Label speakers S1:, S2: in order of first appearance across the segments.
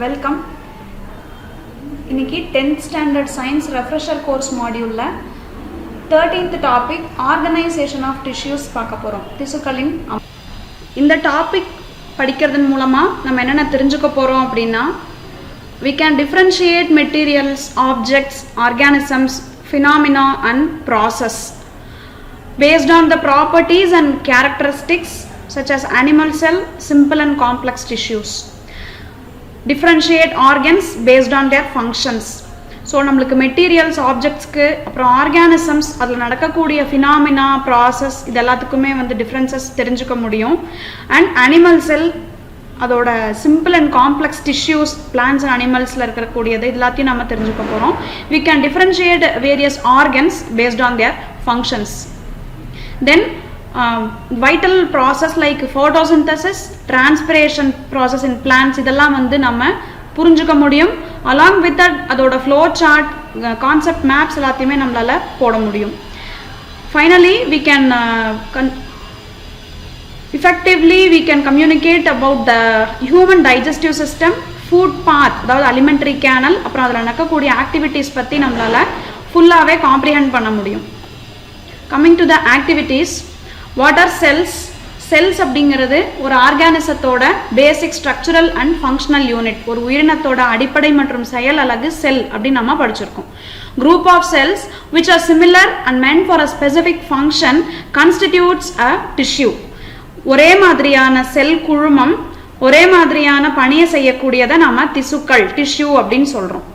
S1: Welcome. இன்னைக்கு 10th standard science refresher course மாடியூல்ல 13th topic organisation of tissues பார்க்க போறோம். திசுக்களின் இந்த டாபிக் படிக்கிறதன் மூலமா நம்ம என்னென்ன தெரிஞ்சுக்க போறோம் அப்படின்னா, we can differentiate materials, objects, organisms, phenomena and process based on the properties and characteristics such as animal cell, simple and complex tissues. Differentiate organs based on their functions. So நம்மளுக்கு materials, ஆப்ஜெக்ட்ஸ்க்கு, அப்புறம் organisms, அதில் நடக்கக்கூடிய phenomena, process, இது எல்லாத்துக்குமே differences தெரிஞ்சுக்க முடியும். And animal cell, அதோட simple and complex tissues, plants and அனிமல்ஸில் இருக்கக்கூடியது, இது எல்லாத்தையும் நம்ம தெரிஞ்சுக்க போகிறோம். We can differentiate various organs based on their functions. Then vital process like photosynthesis, transpiration process in plants, இதெல்லாம் நம்ம புரிஞ்சுக்க முடியும். along with that அதோட flow chart, concept maps எல்லாத்தையுமே நம்மளால போட முடியும். finally we can effectively we can communicate about the human digestive system, food path, அதாவது alimentary canal, அப்புறம் அதில் நடக்கக்கூடிய ஆக்டிவிட்டீஸ் பற்றி நம்மளால ஃபுல்லாகவே காம்ப்ரிஹெண்ட் பண்ண முடியும். coming to the activities, what are cells? Cells அப்படிங்கிறது ஒரு ஆர்கானிசத்தோட basic structural and functional unit. ஒரு உயிரினத்தோட அடிப்படை மற்றும் செயல் அலகு செல் அப்படின்னு நம்ம படிச்சிருக்கோம். Group of cells which are similar and meant for a specific function constitutes a tissue. ஒரே மாதிரியான செல் குழுமம், ஒரே மாதிரியான பணியை செய்யக்கூடியதை நம்ம திசுக்கள், டிஷ்யூ அப்படின்னு சொல்றோம்.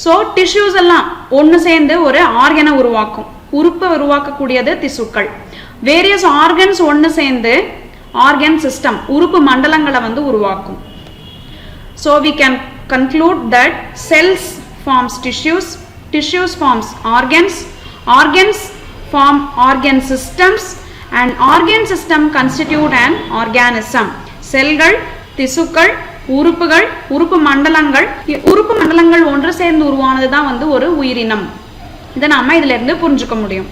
S1: ஸோ டிஷ்யூஸ் எல்லாம் ஒன்று சேர்ந்து ஒரு ஆர்கனை உருவாக்கும். உறுப்பை உருவாக்கக்கூடியது திசுக்கள். வேரியஸ் ஆர்கன்ஸ் ஒன்று சேர்ந்து ஆர்கன் சிஸ்டம், உறுப்பு மண்டலங்களை உருவாக்கும். So we can conclude that cells forms tissues, tissues forms organs, organs form organ systems and organ system constitute and organism. செல்கள், திசுக்கள், உறுப்புகள், உறுப்பு மண்டலங்கள், உறுப்பு மண்டலங்கள் ஒன்று சேர்ந்து உருவானது தான் ஒரு உயிரினம். இதை நாம இதுல இருந்து புரிஞ்சுக்க முடியும்.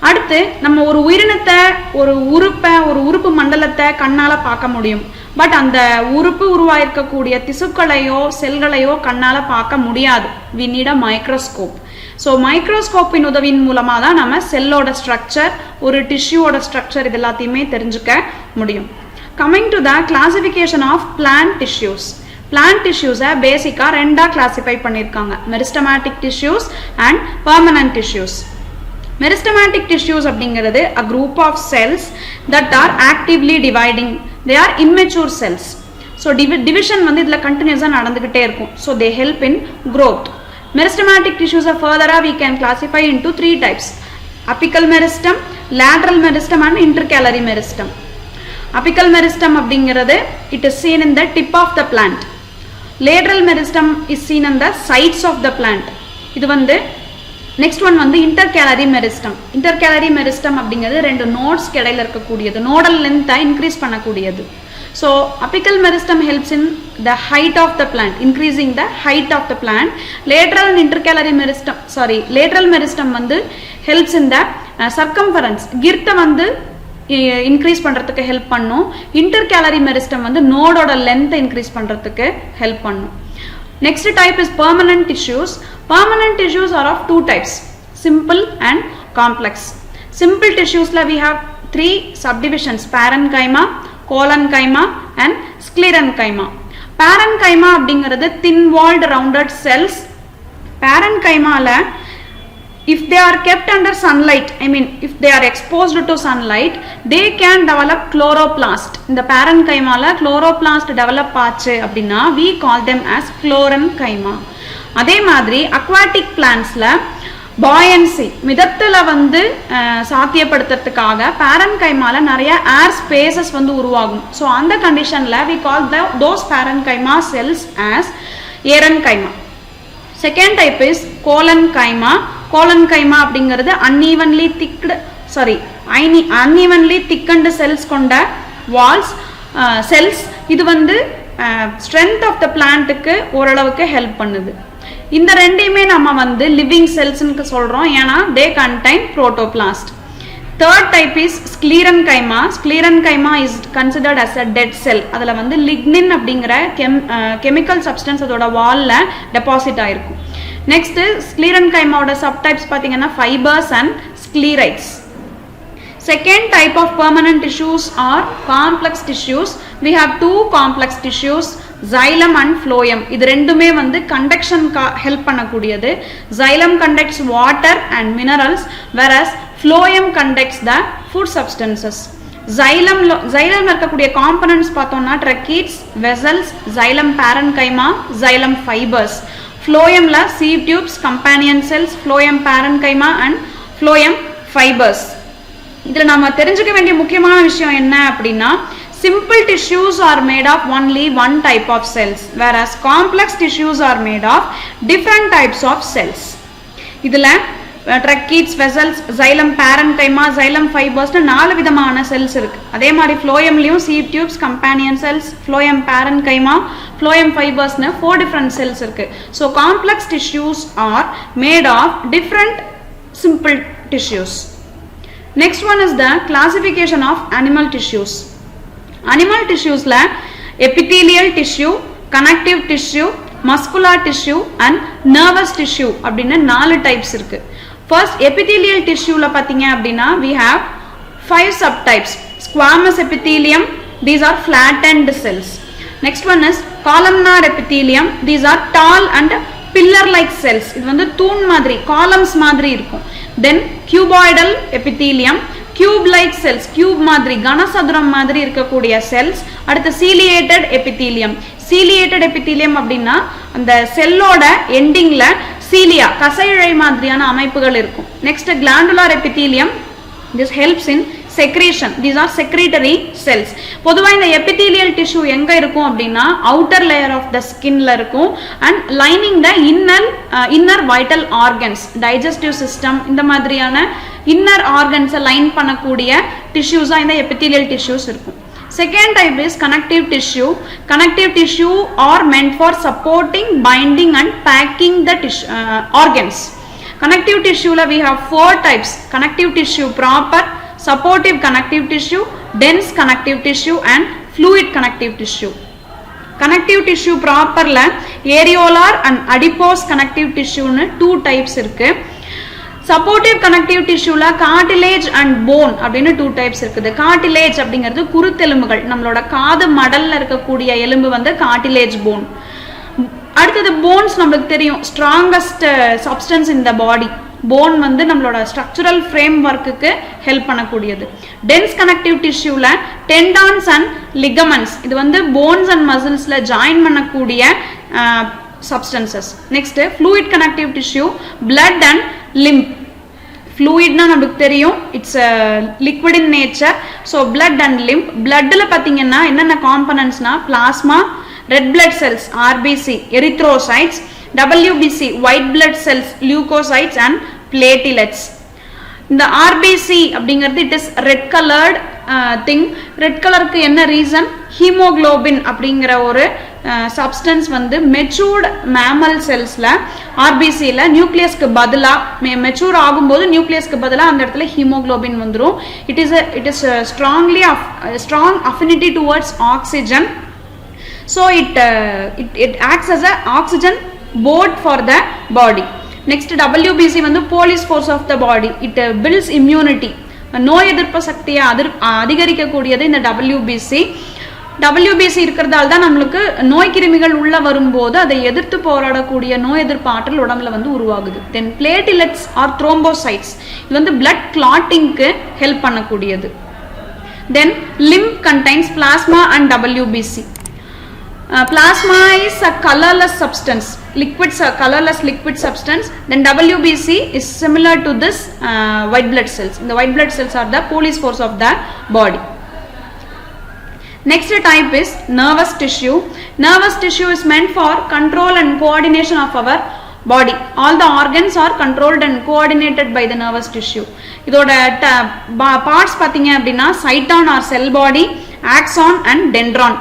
S1: அடுத்து நம்ம ஒரு உயிரினத்தை, ஒரு உறுப்பை, ஒரு உறுப்பு மண்டலத்தை கண்ணால பார்க்க முடியும். பட் அந்த உறுப்பு உருவாயிருக்கக்கூடிய திசுக்களையோ செல்களையோ கண்ணால பார்க்க முடியாது. we need a microscope. So மைக்ரோஸ்கோப்பின் உதவியின் மூலமாக தான் நம்ம செல்லோட ஸ்ட்ரக்சர், ஒரு டிஷ்யூவோட ஸ்ட்ரக்சர், இது எல்லாத்தையுமே தெரிஞ்சுக்க முடியும். coming to the classification of plant tissues. plant tissues பேசிக்கா ரெண்டா கிளாசிஃபை பண்ணியிருக்காங்க, meristematic tissues and permanent tissues. Meristematic tissues அப்படிங்கிறது a group of cells that are actively dividing. they are immature cells. so division இதுல கண்டினியூஸா நடந்துகிட்டே இருக்கும். so they help in growth. meristematic tissues further we can classify into 3 types: apical meristem, lateral meristem and intercalary meristem. apical meristem அப்படிங்கிறது it is seen in the tip of the plant. lateral meristem is seen in the sides of the plant. இது next one intercalary meristem. Intercalary meristem அப்படிங்கிறது ரெண்டு நோட்ஸ்க்கு இடையில இருக்கக்கூடியது, nodal லென்த்தை increase பண்ணக்கூடியது. So apical meristem helps in the height of the plant, increasing the height of the plant. Lateral and intercalary meristem, lateral meristem helps in the circumference, கிர்த்தை increase பண்றதுக்கு help பண்ணும். இன்டர்கேலரி மெரிஸ்டம் நோடோட லென்த்தை increase பண்றதுக்கு help பண்ணும். Next type is permanent tissues. Permanent tissues are of 2 types: simple and complex. Simple tissues we have 3 subdivisions: parenchyma, collenchyma and sclerenchyma. Parenchyma அப்படிங்கிறது thin walled rounded cells. Parenchyma if they are kept under sunlight, if they are exposed to sunlight, they can develop chloroplast. இந்த parenchyma chloroplast develop ஆச்சு அப்படின்னா we call them as chlorenchyma. அதே மாதிரி aquatic plantsல buoyancy, மிதத்துல சாத்தியப்படுத்துறதுக்காக parenchymaல நிறைய air spaces உருவாகும். So அந்த கண்டிஷன்ல we call those parenchyma cells as aerenchyma. Second type is collenchyma. collenchyma அப்படிங்கிறது unevenly thickened cells கொண்ட walls cells. இது strength of the plantக்கு ஓரளவுக்கு ஹெல்ப் பண்ணுது. இந்த ரெண்டையுமே நம்ம லிவிங் செல்ஸ்னு சொல்றோம், ஏன்னா they contain protoplasm. Third type is sclerenchyma. Sclerenchyma is considered as a dead cell. அதில் வந்து lignin அப்படிங்கிற chemical substance அதோட வால்ல deposit ஆயிருக்கும். Next sclerenchyma ஓட subtypes பார்த்தீங்கன்னா fibers and sclerites. Second type of permanent tissues are complex tissues. We have two complex tissues, xylem and phloem. இது ரெண்டுமே வந்து conduction help பண்ணக்கூடியது. Xylem conducts water and minerals, whereas phloem conducts the food substances. Xylem இருக்கக்கூடிய components பார்த்தோம்னா tracheids, vessels, xylem parenchyma, xylem fibers. Phloem ல sieve tubes, companion cells, phloem parenchyma and phloem fibers. இதில் நம்ம தெரிஞ்சுக்க வேண்டிய முக்கியமான விஷயம் என்ன அப்படின்னா, simple tissues are made of only one type of cells, whereas complex tissues are made of different types of cells. இதில் tracheids, vessels, xylem parenchyma, xylem fibers 4 விதமான cells இருக்கு. அதே மாதிரி phloemலயும் sieve tubes, companion cells, phloem parenchyma, phloem fibers 4 different cells இருக்கு. So complex tissues are made of different simple tissues. Next one is the classification of animal tissues. Animal tissues la epithelial tissue, connective tissue, muscular tissue and nervous tissue அப்படின 4 types இருக்கு. First epithelial tissue la பாத்தீங்க அப்படினா we have 5 subtypes. Squamous epithelium, these are flattened cells. Next one is columnar epithelium, these are tall and pillar like cells. இது வந்து தூண் மாதிரி columns மாதிரி இருக்கும். Then cuboidal epithelium, cube like cells, cube மாதிரி கனசதுரம் மாதிரி இருக்கக்கூடிய cells. அடுத்து ciliated epithelium. Ciliated epithelium அப்படின்னா அந்த செல்லோட எண்டிங்ல cilia கசையிழை மாதிரியான அமைப்புகள் இருக்கும். Next glandular epithelium, this helps in secretion. These are secretory cells. பொதுவா இந்த epithelial tissue எங்க இருக்கும் அப்படின்னா outer layer of the skin ல இருக்கும் and lining the inner vital organs, digestive system இந்த மாதிரியான inner organs லைன் பண்ணக்கூடிய tissues இந்த epithelial tissues இருக்கும். Second type is connective tissue. Connective tissue are meant for supporting, binding and packing the organs. Connective tissue la we have 4 types. Connective tissue proper, supportive connective tissue, dense connective tissue and fluid connective tissue. Connective tissue proper la areolar and adipose connective tissue nu 2 types இருக்கு. Supportive connective tissue la cartilage and bone அப்படினு 2 types இருக்குது. Cartilage அப்படிங்கிறது குருத்தெலும்புகள், நம்மளோட காது மடல்ல இருக்கக்கூடிய எலும்பு வந்து cartilage bone. அடுத்தது bones நமக்கு தெரியும், strongest substance in the body. bone வந்து நம்மளோட structural framework-க்கு help பண்ணக்கூடியது. dense connective tissue-ல tendons and ligaments, இது வந்து bones and muscles-ல join பண்ணக்கூடிய substances. Next fluid connective tissue, blood and lymph. fluid na நமக்கு தெரியும், it's a liquid in nature. so blood and lymph. blood-ல பாத்தீங்கன்னா என்னென்ன components னா plasma, red blood cells, RBC, erythrocytes, WBC, white blood cells, leukocytes and platelets. இந்த RBC அப்படிங்கிறது it is red colored thing. red color-க்கு என்ன reason? hemoglobin அப்படிங்கிற ஒரு substance வந்து matured mammal cells-ல RBC-ல நியூக்ளியஸ்க்கு பதிலா mature ஆகும்போது நியூக்ளியஸ்க்கு பதிலா அந்த இடத்துல hemoglobin வந்துரும். it is strong affinity towards oxygen. so it acts as a oxygen board for the body. next WBC வந்து police force of the body. it builds immunity. நோய் எதிர்ப்பு சக்தியை அதிகரிக்கக்கூடியது இந்த WBC இருக்கிறதால தான் நம்மளுக்கு நோய் கிருமிகள் உள்ள வரும்போது அதை எதிர்த்து போராடக்கூடிய நோய் எதிர்ப்பு ஆற்றல் உடம்புல வந்து உருவாகுது. then platelets or thrombocytes, இது வந்து blood clotting-க்கு help பண்ணக்கூடியது. then lymph contains plasma and WBC. plasma is a colorless substance, colorless liquid substance. then WBC is similar to this white blood cells. the white blood cells are the police force of the body. next type is nervous tissue. nervous tissue is meant for control and coordination of our body. all the organs are controlled and coordinated by the nervous tissue. இதோட parts பாத்தீங்க அப்படின்னா cyton or cell body, axon and dendron.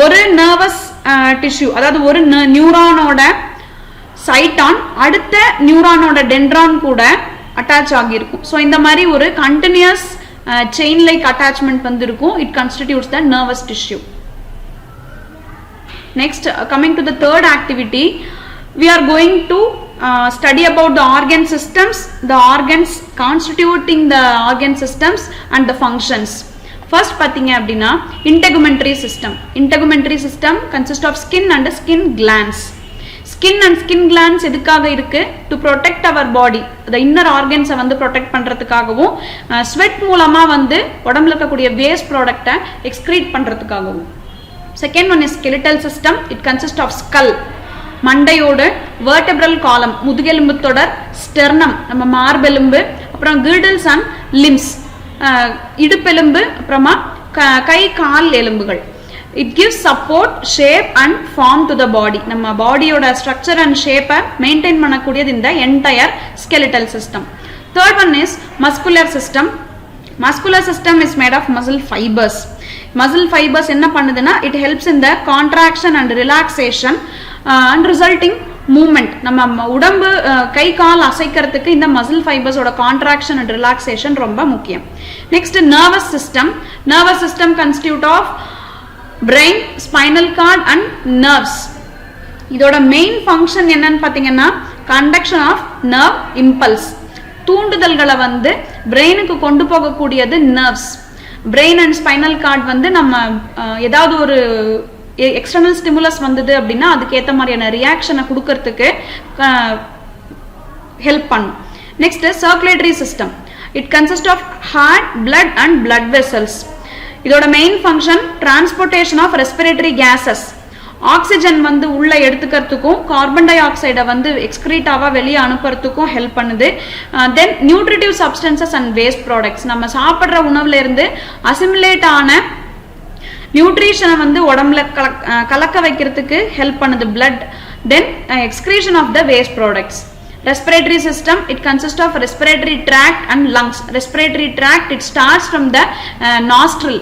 S1: ஒரு nervous tissue, அதாவது ஒரு நியூரானோட cyton அடுத்த நியூரானோட dendron கூட அட்டாச் ஆகியிருக்கும். ஸோ இந்த மாதிரி ஒரு கண்டினியூஸ் செயின் லைக் அட்டாச்மெண்ட் வந்து இருக்கும். It constitutes the nervous tissue. Next coming to the third activity, we are going to study about the organ systems, the organs constituting the organ systems and the functions. First பாத்தீங்க அப்படின்னா integumentary system. Integumentary system consists of skin and skin glands. Skin and skin glands எதுக்காக இருக்கு? To protect our body. the inner organs வந்து protect பண்றதுக்காகவும் sweat மூலமா வந்து உடம்புல இருக்கக்கூடிய waste product excrete பண்றதுக்காகவும். Second one is skeletal system. It consists of skull, மண்டையோடு, vertebral column, முதுகெலும்பு தொடர், sternum, நம்ம மார்பெலும்பு, அப்புறம் girdles and limbs, இடுப்பெலும்பு, அப்புறமா கை கால் எலும்புகள். It gives support, shape and form to the body. நம்ம பாடியோட structure and shape maintain பண்ணக்கூடியது இந்த entire skeletal system. Third one is muscular system. Muscular system is made of muscle fibers. Muscle fibers என்ன பண்ணுதுன்னா it helps in the contraction and relaxation and resulting movement. நம்ம உடம்பு கை கால் அசைக்கிறதுக்கு இந்த muscle fibers ஓட contraction and relaxation ரொம்ப முக்கியம். Next nervous system. Nervous system constitute of brain, spinal cord and nerves. இதோட main function என்னன்னு பாத்தீங்கன்னா conduction of nerve impulse. தூண்டுதல்களை வந்து பிரெயினுக்கு கொண்டு போகக்கூடியது nerves. brain and spinal cord வந்து நம்ம ஏதாவது ஒரு எக்ஸ்டர்னல் ஸ்டிமுலஸ் வந்தது அப்படின்னா அதுக்கு ஏற்ற மாதிரியான ரியாக்ஷனை கொடுக்கறதுக்கு ஹெல்ப் பண்ணும். Next circulatory system. It consist of heart, blood and blood vessels. இதோட main function transportation of respiratory gases. Oxygen வந்து உள்ள எடுத்துக்கிறதுக்கும் கார்பன் டை ஆக்சைடை வந்து எக்ஸ்கிரீட்டாவா வெளியே அனுப்புறதுக்கும் ஹெல்ப் பண்ணுது. Then nutritive substances and waste products. நம்ம சாப்பிட்ற உணவுல இருந்து அசிமுலேட் ஆன நியூட்ரிஷனை வந்து உடம்புல கலக்க வைக்கிறதுக்கு ஹெல்ப் பண்ணுது blood. Then excretion of the waste products. Respiratory system. It consists of respiratory tract and lungs. Respiratory tract, it starts from the nostril.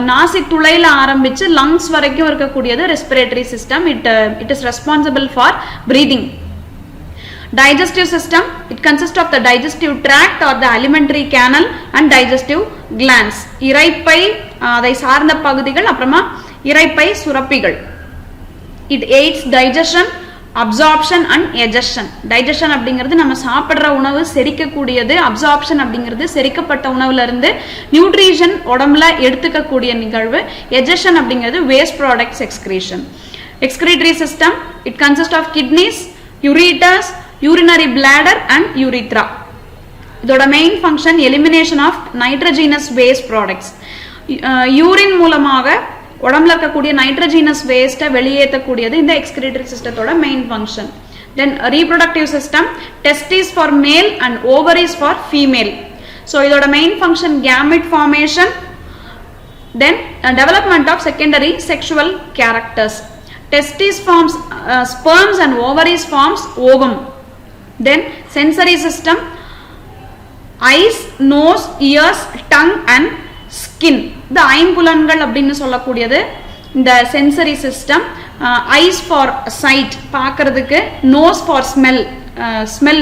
S1: நாசி துளையில ஆரம்பிச்சு lungs வரைக்கும் இருக்கக்கூடியது respiratory system. It is responsible for breathing. Digestive system. It consists of the digestive tract or the alimentary canal and digestive glands. இரைப்பை, அதை சார்ந்த பகுதிகள், அப்புறமா இரைப்பை சுரப்பிகள். It aids digestion, absorption and egestion. Digestion அப்படிங்கிறது நம்ம சாப்பிட்ற உணவு செரிக்கக்கூடியது. அப்சார்ப்ஷன் அப்படிங்கிறது செரிக்கப்பட்ட உணவுல இருந்து நியூட்ரிஷன் உடம்புல எடுத்துக்கக்கூடிய நிகழ்வு. எஜெஷன் அப்படிங்கிறது waste products excretion. Excretory system. It consist of kidneys, ureters, urinary bladder and urethra. இதோட main function elimination of nitrogenous waste products. Urine மூலமாக உடம்புல இருக்கக்கூடிய நைட்ரஜீனஸ் வேஸ்ட்டை வெளியேற்றக்கூடியது இந்த எக்ஸ்கிரீட்டரி சிஸ்டத்தோட main function. Then reproductive system. Testis for male and ovaries for female. So இதோட main function gamete formation. Then development of secondary sexual characters. Testis forms sperms and ovaries forms ovum. Then sensory system. Ice, nose, ears, tongue and skin. இந்த ஐம்புலன்கள் அப்படின்னு சொல்லக்கூடியது இந்த sensory system. Eyes for sight, பார்க்கறதுக்கு. Nose for smell, smell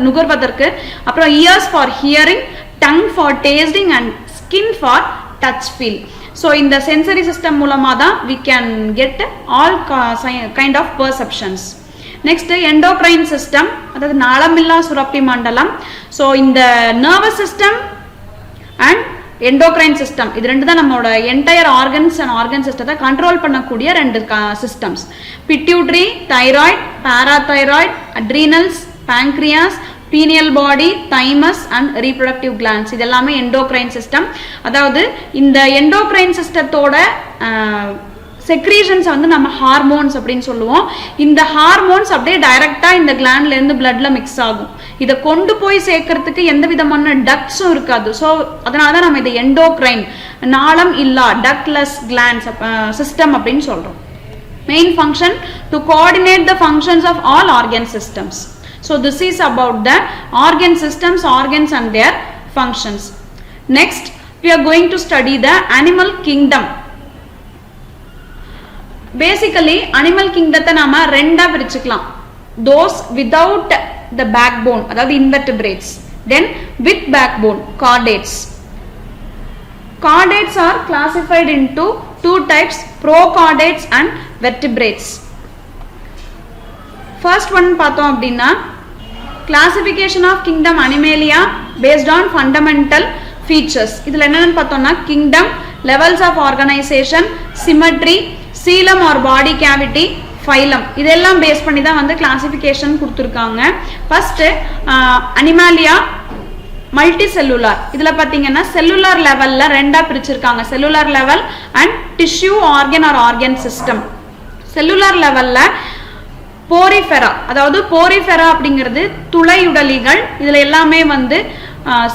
S1: நுகர்வதற்கு. அப்புறம் ears for hearing, tongue for tasting and skin for touch feel. So இந்த sensory system மூலமாக தான் we can get all kind of perceptions. Next endocrine system, அதாவது நாளமில்லா சுரப்பி மண்டலம். ஸோ இந்த nervous system and endocrine system, இது ரெண்டு தான் நம்மளோட என்டையர் ஆர்கன்ஸ் அண்ட் ஆர்கன் சிஸ்டத்தை கண்ட்ரோல் பண்ணக்கூடிய ரெண்டு systems. Pituitary, thyroid, parathyroid, adrenals, pancreas, pineal body, thymus and reproductive glands. இது எல்லாமே எண்டோக்ரைன் சிஸ்டம். அதாவது இந்த எண்டோக்ரைன் சிஸ்டத்தோட செக்ரீஷன்ஸ் வந்து நம்ம ஹார்மோன்ஸ் அப்படின்னு சொல்லுவோம். இந்த ஹார்மோன்ஸ் அப்படியே டைரக்டா இந்த கிளாண்ட்ல இருந்து பிளட்ல மிக்ஸ் ஆகும். இதை கொண்டு போய் சேர்க்கறதுக்கு எந்த விதமான டக்ட்ஸும் இருக்காது. ஸோ அதனாலதான் நம்ம இதை எண்டோக்ரைன், நாளம் இல்லா, டக்ட்லெஸ் கிளாண்ட்ஸ் சிஸ்டம் அப்படின்னு சொல்றோம். Main function to coordinate the functions of all organ systems. So this is about the organ systems, organs and their functions. Next we are going to study the animal kingdom. Basically animal kingdom நாம ரெண்டா பிரிச்சுக்கலாம். Those without the backbone, அதாவது invertebrates. Then with backbone, chordates. Chordates are classified into two types, prochordates and vertebrates. First one பார்த்தோம் அப்படின்னா classification of kingdom Animalia based on fundamental features. இதில் என்னன்னு பார்த்தோம்னா kingdom, levels of organization, symmetry, coelom or body cavity, phylum இதெல்லாம் base பண்ணி தான் வந்து classification கொடுத்துருக்காங்க. First Animalia multicellular. இதில் பார்த்தீங்கன்னா செல்லுலார் லெவலில் ரெண்டாக பிரிச்சிருக்காங்க, cellular level and tissue organ or organ system. Cellular லெவலில் போரிஃபெரா, அதாவது போரிஃபெரா அப்படிங்கிறது துளையுடலிகள், இதில் எல்லாமே வந்து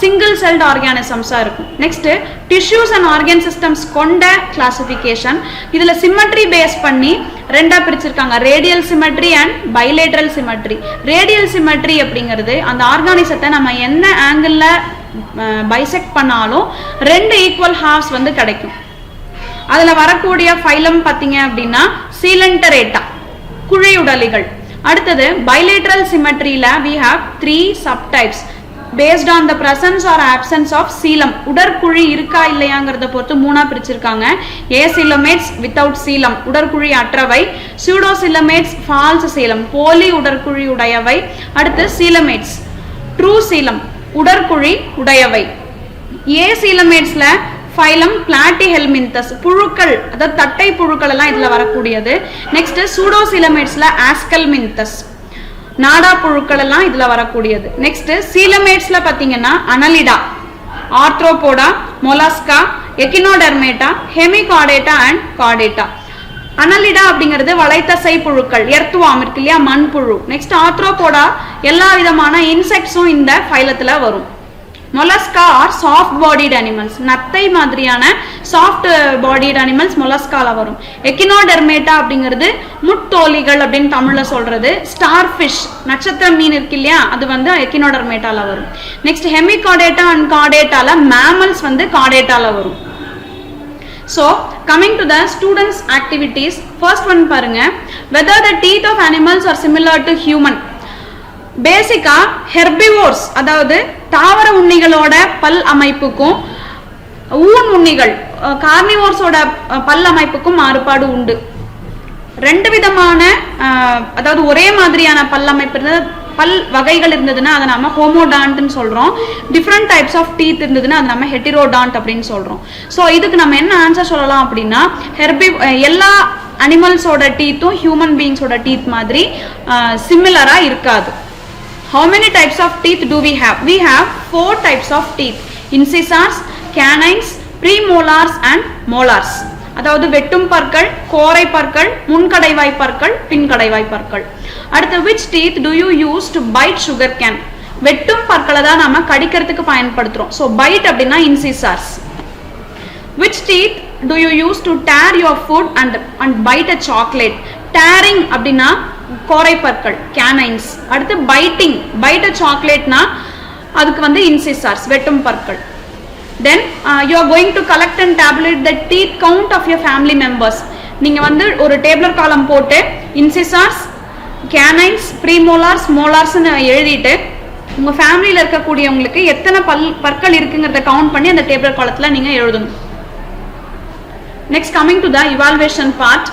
S1: சிங்கிள் செல்ட் ஆர்கானிசம்ஸாக இருக்கும். Next tissues and organ systems கொண்ட கிளாசிஃபிகேஷன். இதில் சிமெட்ரி பேஸ் பண்ணி ரெண்டாக பிரிச்சிருக்காங்க, radial symmetry and bilateral symmetry. Radial symmetry அப்படிங்கிறது அந்த ஆர்கானிசத்தை நம்ம என்ன ஆங்கிளில் பைசெக்ட் பண்ணாலும் ரெண்டு ஈக்குவல் ஹாஃப்ஸ் வந்து கிடைக்கும். அதில் வரக்கூடிய ஃபைலம் பார்த்தீங்க அப்படின்னா சீலண்டரேட்டா, குழியுடலிகள். அடுத்தது bilateral சிமெட்ரியில் we have 3 subtypes based on the presence or absence of coelom. உடற்குழி இருக்கா இல்லையாங்கிறத பொறுத்து மூணா பிரிச்சிருக்காங்க. ஏசிலமேட்ஸ் வித்தவுட் சீலம், உடற்குழி அற்றவை. சூடோசிலமேட்ஸ் ஃபால்ஸ் சீலம், போலி உடற்குழி உடையவை. அடுத்து சீலமேட்ஸ் ட்ரூ சீலம், உடற்குழி உடையவை. ஏசிலமேட்ஸ்ல ஃபைலம் பிளாட்டிஹெல்மின்தஸ், புழுக்கள், அதாவது தட்டை புழுக்கள் எல்லாம் இதுல வரக்கூடியது. நெக்ஸ்ட் சூடோசிலமேட்ஸ்ல ஆஸ்கல்மின்தஸ், நாடா புழுக்கள் எல்லாம் இதுல வரக்கூடியது. நெக்ஸ்ட் சீலமேட்ஸ்ல பாத்தீங்கன்னா அனலிடா, ஆர்த்ரோபோடா, மொலாஸ்கா, எக்கினோடெர்மேட்டா, ஹெமிகார்டேட்டா அண்ட் கார்டேட்டா. அனலிடா அப்படிங்கிறது வளைத்தசை புழுக்கள், எர்த்வார்ம் இருக்கு இல்லையா, மண்புழு. நெக்ஸ்ட் ஆர்த்ரோபோடா எல்லா விதமான இன்செக்ட்ஸும் இந்த ஃபைலத்துல வரும். Mollusca are soft bodied animals, நத்தை மாதிரியான சாஃப்ட் பாடிட் அனிமல்ஸ் மொலஸ்கால வரும். எக்கினோடெர்மேட்டா அப்படிங்கிறது முட்டோலிகள் அப்படின்னு தமிழ்ல சொல்றது. ஸ்டார் ஃபிஷ், நட்சத்திர மீன் இருக்கு இல்லையா, அது வந்து எக்கினோடெர்மேட்டால வரும். நெக்ஸ்ட் ஹெமிகார்டேட்டா அண்ட் கார்டேட்டால மேமல்ஸ் வந்து கார்டேட்டால வரும். So coming to the students activities, first one பாருங்க, whether the teeth of animals are similar to human. பேசிக்கா ஹெர்பிவோர்ஸ், அதாவது தாவர உண்ணிகளோட பல் அமைப்புக்கும் ஊன் உண்ணிகள் கார்னிவோர்ஸோட பல் அமைப்புக்கும் மாறுபாடு உண்டு. ரெண்டு விதமான அதாவது ஒரே மாதிரியான பல் அமைப்பு பல் வகைகள் இருந்ததுன்னா அதை நம்ம ஹோமோடான்ட்னு சொல்றோம். டிஃப்ரெண்ட் டைப்ஸ் ஆஃப் டீத் இருந்ததுன்னா அதை நம்ம ஹெட்டிரோடான்ட் அப்படின்னு சொல்றோம். ஸோ இதுக்கு நம்ம என்ன ஆன்சர் சொல்லலாம் அப்படின்னா, எல்லா அனிமல்ஸோட டீத்தும் ஹியூமன் பீயிங்ஸோட டீத் மாதிரி சிமிலரா இருக்காது. How many types of teeth do we have? We have 4 types of teeth: incisors, canines, premolars and molars. அதாவது வெட்டும் பற்கள், கோரை பற்கள், முன்கடைவாய் பற்கள், பின்கடைவாய் பற்கள். அடுத்து which teeth do you use to bite sugar cane? வெட்டும் பற்களை தான் நாம கடிக்கிறதுக்கு பயன்படுத்துறோம். So bite அப்படின்னா incisors. Which teeth do you use to tear your food and bite a chocolate? Tearing அப்படின்னா கோரை பற்கள், canines. அடுத்து biting, bite a chocolateனா அதுக்கு வந்து incisors, வெட்டும் பற்கள். Then you are going to collect and tabulate the teeth count of your family members. நீங்க வந்து ஒரு டேபிளர் காலம் போட்டு incisors, canines, premolars, molars னு எழுதிட்டு உங்க ஃபேமிலில இருக்கக்கூடியவங்களுக்கு எத்தனை பற்கள் இருக்குங்கிறத கவுண்ட் பண்ணி அந்த டேபிளர் காலத்துல நீங்க எழுதணும். Next, coming to the evaluation part.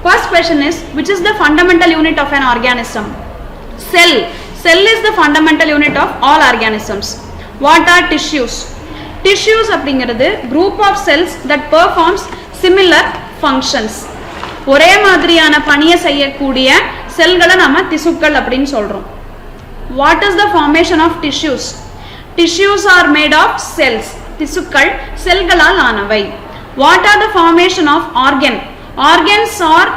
S1: First question is, which is the fundamental unit of an organism? Cell. Cell is the fundamental unit of all organisms. What are tissues? Tissues அப்படிங்கிறது group of cells that performs similar functions. ஒரே மாதிரியான பணியை செய்யக்கூடிய செல்களை நாம திசுக்கள் அப்படின்னு சொல்றோம். What is the formation of tissues? Tissues are made of cells. திசுக்கள் செல்களால் ஆனவை. What are the formation of organ? Organs are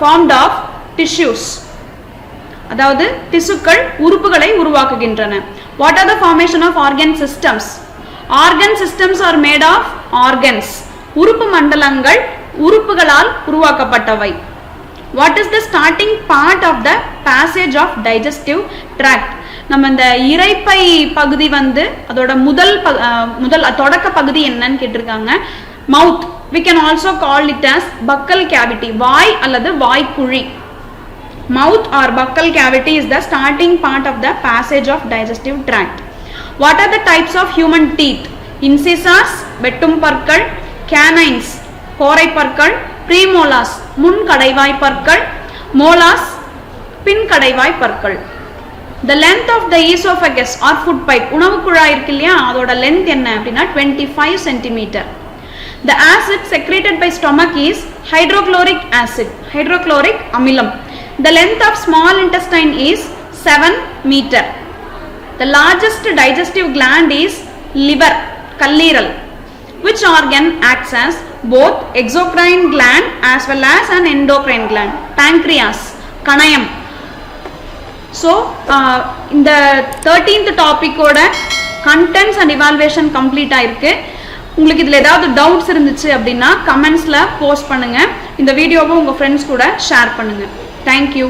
S1: formed of tissues. அதாவது திசுக்கள் உறுப்புகளை உருவாக்குகின்றன. What are the formation of organ systems? Organ systems are made of organs. உறுப்பு மண்டலங்கள் உறுப்புகளால் உருவாக்கப்பட்டவை. What is the starting part of the passage of digestive tract? நம்ம இந்த இரைப்பை பகுதி வந்து அதோட முதல் தொடக்க பகுதி என்னன்னு கேட்டிருக்காங்க. மவுத். We can also call it as buccal cavity. வாய் அல்லது வாய்க்குழி. Mouth or buccal cavity is the starting part of the passage of digestive tract. What are the types of human teeth? Incisors, வெட்டும் பற்கள், canines, கோரை பற்கள், premolars, முன் கடைவாய் பற்கள், molars, பின் கடைவாய் பற்கள். The length of the esophagus or food pipe, உணவு குழாய் இருக்கு இல்லையா, அதோட length என்ன அப்படின்னா 25 cm. The acid secreted by stomach is hydrochloric acid, hydrochloric அமிலம். The length of small intestine is 7 meter. The largest digestive gland is liver, கல்லீரல். Which organ acts as both exocrine gland as well as an endocrine gland? Pancreas, கணையம். So இந்த 13th topic ஓட contents and evaluation complete ஆயிருக்கு. உங்களுக்கு இதில் ஏதாவது doubts இருந்துச்சு அப்படின்னா கமெண்ட்ஸில் போஸ்ட் பண்ணுங்கள். இந்த வீடியோவை உங்கள் ஃப்ரெண்ட்ஸ் கூட ஷேர் பண்ணுங்கள். தேங்க்யூ.